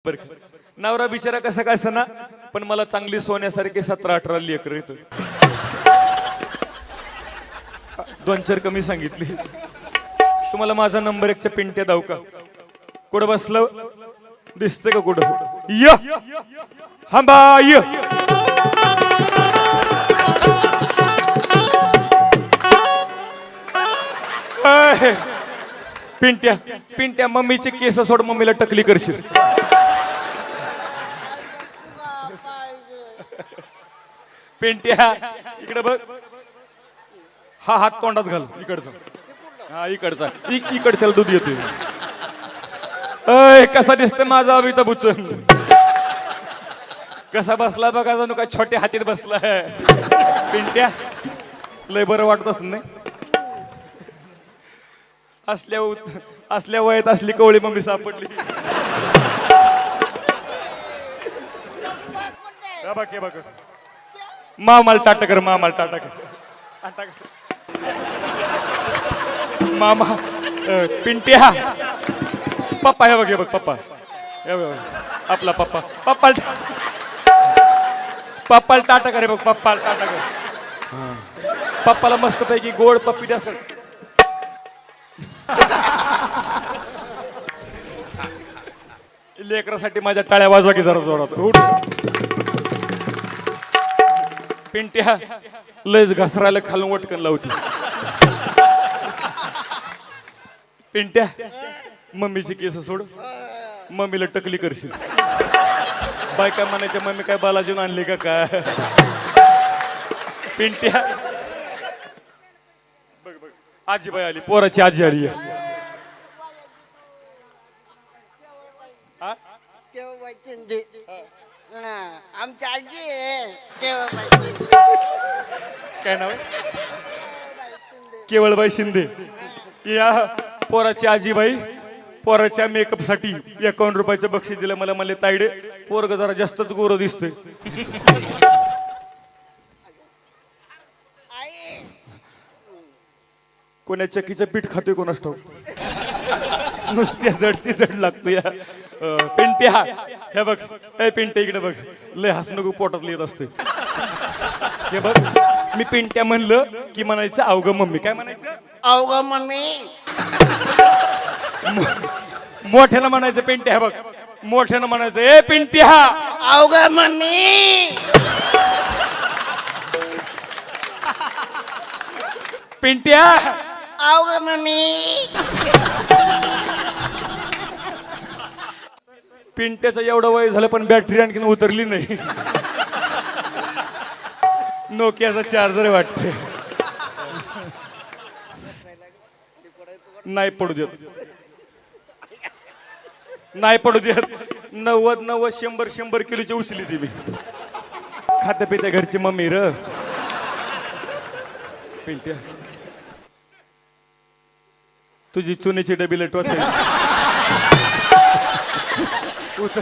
बरं का? नवरा बिचारा कसा काय सना, पण मला चांगली सोन्यासारखी 17-18 लेकर येत. 2-4 कमी सांगितली. तुम्हाला माझा नंबर 1च्या पिंट्या दाव का? कुठं बसलं दिसतंय का कुठं? य हंबा य पिंट्या पिंट्या मम्मीचे केस सोड, मम्मीला टकली करशील. पिंट्या इकडे बघ, हा हात तोंडात घाल. इकडचा हा इकडचा इकडच्याला दूध येते. अय कसा दिसतोय माझा अमिताभ बच्चन? कसा बसला बघा, जणू काय छोट्या हातीत बसलाय. पिंट्या लय बरं वाटत असत नाही. असल्या वयात असली कवळी मम्मी सापडली. बघ मामाला टाटा कर, मामाला टाटा कर. मामा पिंट्या पप्पा हे बघ पप्पा आपला पप्पा पप्पाला टाटा करे बघ. पप्पाला टाटा कर. पप्पाला मस्त पैकी गोड पप्पी द्या. लेकरासाठी माझ्या टाळ्या वाजवा की जरा जोरात. पिंट्या लयच घसरायला खालून वटकन लावती. पिंट्या मम्मीची केस सोड, मम्मीला टकली करशील. बायका म्हणायच्या मम्मी काय बालाजीन आणली का काय? पिंट्या बघ आजीबाई आली, पोराची आजी आली. आमची आजी आहे काय नाव? केवळबाई शिंदे. या पोराची आजीबाई पोराच्या मेकअप साठी 51 रुपयाचं बक्षीस दिलं. मला म्हणले ताईडे पोरग जरा जास्तच गोर दिसतोय. कोण्या चक्कीचं पीठ खातोय कोणास ठाऊक. नुसत्या जडची जड लागतो. या पिंट्या हे बघ, हे पिंट्या इकडे बघ, लय हसणं पोटात लिहित असते. हे बघ मी पिंट्या म्हणलं की म्हणायचं अवघं मम्मी. काय म्हणायचं? अवघं मम्मी. मोठ्यानं म्हणायचं पिंट्या. हे बघ मोठ्यानं म्हणायचं ए पिंट्या. अवघं मम्मी. पिंट्या अवघं मम्मी. पिंट्याचं एवढं वय झालं पण बॅटरी आणखीन उतरली नाही. नोकियाचा चार्जर वाटते. नाही पडू देत, नाही पडू देत. 90-100 किलोची उचली ती मी. खात्या पित्या घरची मम्मी र. पिंट्या तुझी चुनीची डबी लटवत उतर.